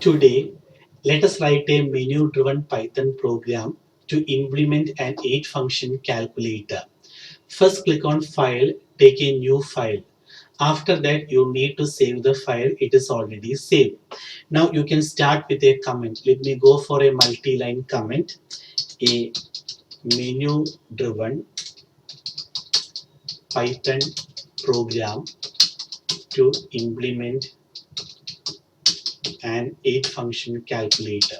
Today, let us write a menu-driven Python program to implement an 8-function calculator. First, click on File, take a new file. After that, you need to save the file. It is already saved. Now, you can start with a comment. Let me go for a multi-line comment. A menu-driven Python program to implement an 8-function calculator.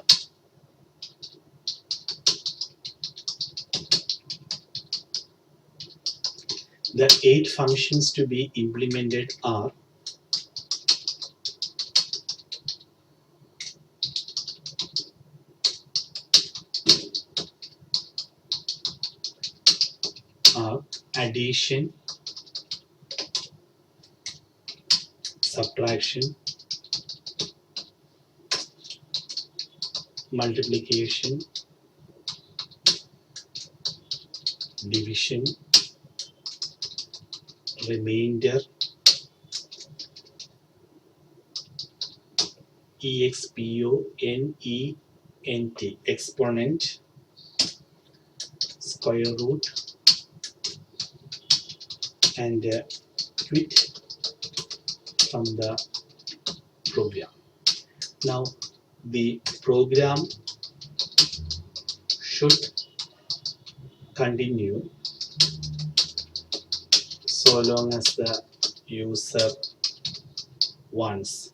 The 8 functions to be implemented are addition, subtraction, multiplication, division, remainder, exponent, exponent, square root, and quit from the program. Now, the program should continue so long as the user wants.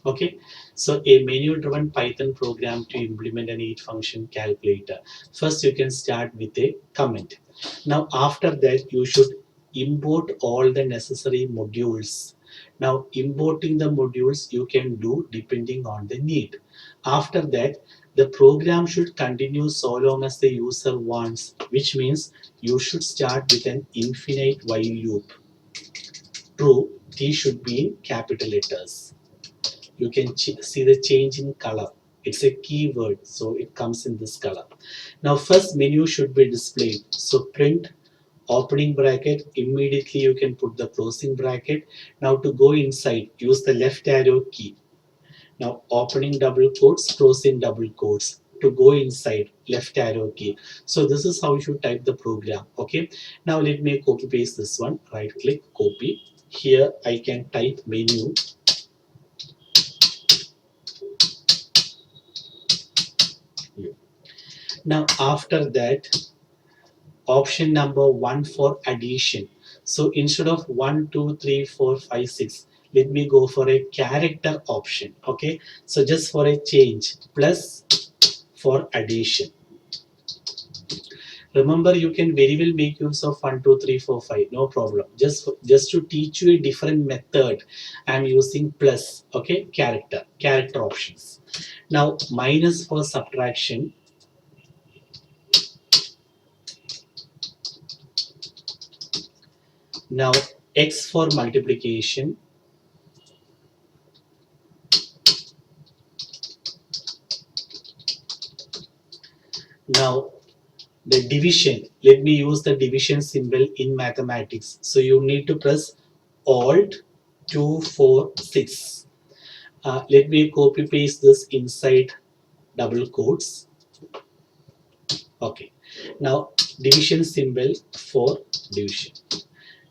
Okay, so a menu-driven Python program to implement an 8-function calculator. First, you can start with a comment. Now, after that, you should import all the necessary modules. Now, importing the modules you can do depending on the need. After that, the program should continue so long as the user wants, which means you should start with an infinite while loop. True, T should be in capital letters. You can see the change in color. It's a keyword, so it comes in this color. Now, first menu should be displayed. So print opening bracket, immediately you can put the closing bracket. Now to go inside, use the left arrow key. Now opening double quotes, closing double quotes. To go inside, left arrow key. So this is how you should type the program. Okay. Now let me copy paste this one. Right click, copy. Here I can type menu. Now after that, option number 1 for addition. So instead of 1, 2, 3, 4, 5, 6, let me go for a character option. Okay, so just for a change, plus for addition. Remember, you can very well make use of 1, 2, 3, 4, 5, no problem. Just to teach you a different method, I'm using plus. Okay, character options. Now minus for subtraction. Now X for multiplication. Now the division, let me use the division symbol in mathematics. So you need to press Alt 246. Let me copy paste this inside double quotes. Okay. Now division symbol for division.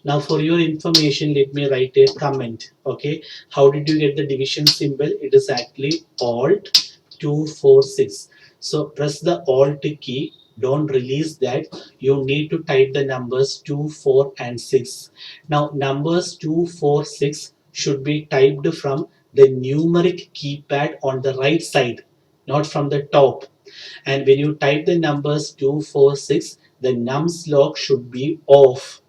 Now for your information, let me write a comment. Okay. How did you get the division symbol? It is actually Alt 246. So press the Alt key. Don't release that. You need to type the numbers 2, 4, and 6. Now numbers 2, 4, 6 should be typed from the numeric keypad on the right side, not from the top. And when you type the numbers 2, 4, 6, the nums log should be off.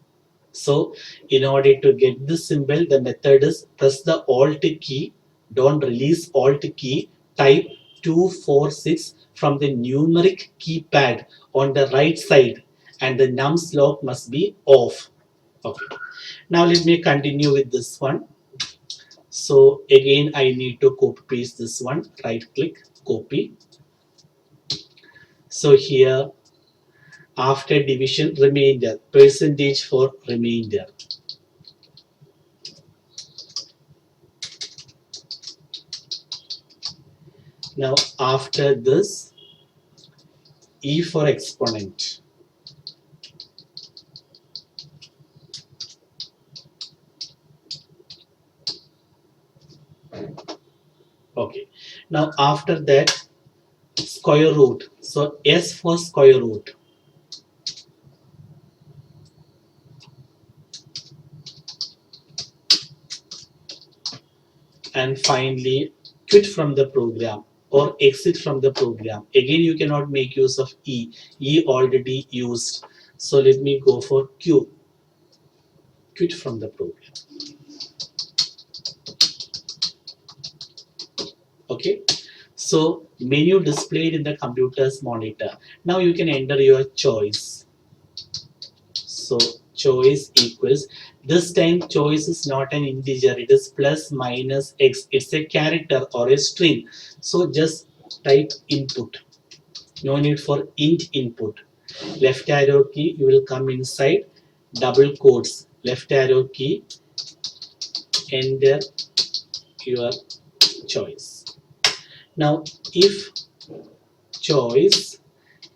So in order to get this symbol, the method is press the Alt key, don't release Alt key, type 246 from the numeric keypad on the right side, and the nums log must be off. Okay. Now let me continue with this one. So again, I need to copy paste this one. Right click, copy. So here, after division, remainder, percentage for remainder. Now after this, E for exponent. Okay. Now after that, square root. So S for square root. And finally, quit from the program or exit from the program. Again, you cannot make use of E. E already used. So let me go for Q. Quit from the program. Okay. So menu displayed in the computer's monitor. Now you can enter your choice. So choice equals, this time choice is not an integer, it is plus minus x. It's a character or a string. So just type input. No need for int input. Left arrow key, you will come inside double quotes. Left arrow key, enter your choice. Now if choice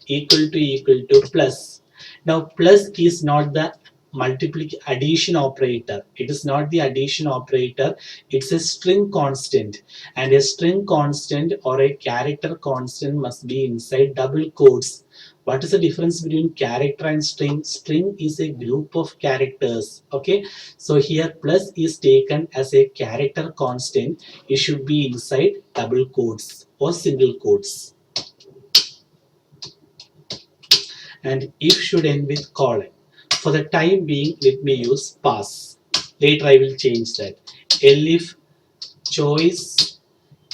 equal to plus. Now plus is not the multiplication addition operator. It is not the addition operator. It's a string constant, and a string constant or a character constant must be inside double quotes. What is the difference between character and string? String is a group of characters. Okay, so here plus is taken as a character constant. It should be inside double quotes or single quotes. And if should end with colon. For the time being, let me use pass. Later I will change that. Elif choice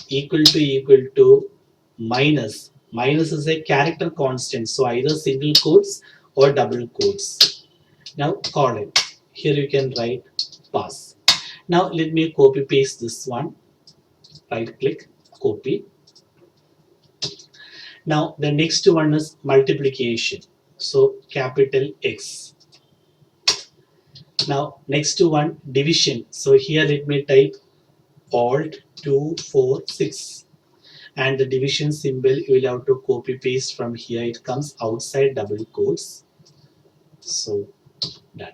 equal to minus. Minus is a character constant, so either single quotes or double quotes. Now colon. Here you can write pass. Now let me copy paste this one. Right click, copy. Now the next one is multiplication. So capital X. Now next to one, division. So here let me type alt 246, and the division symbol you will have to copy paste from here. It comes outside double quotes. So done.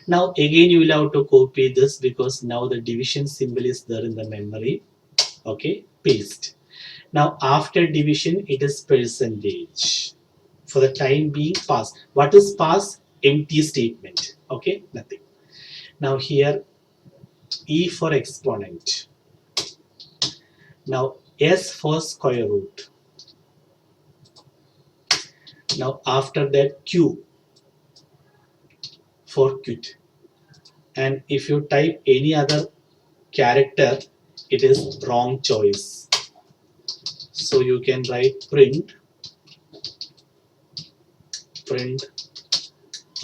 Now again you will have to copy this because now the division symbol is there in the memory. Okay, paste. Now after division it is percentage. For the time being, pass. What is pass? Empty statement. Okay, nothing. Now here E for exponent. Now S for square root. Now after that Q for quit. And if you type any other character, it is wrong choice. So you can write print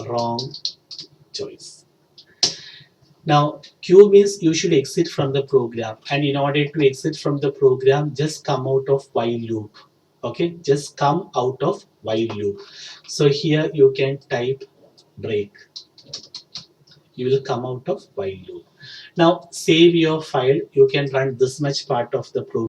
wrong choice. Now Q means you should exit from the program, and in order to exit from the program, just come out of while loop. Okay, just come out of while loop. So here you can type break. You will come out of while loop. Now save your file. You can run this much part of the program.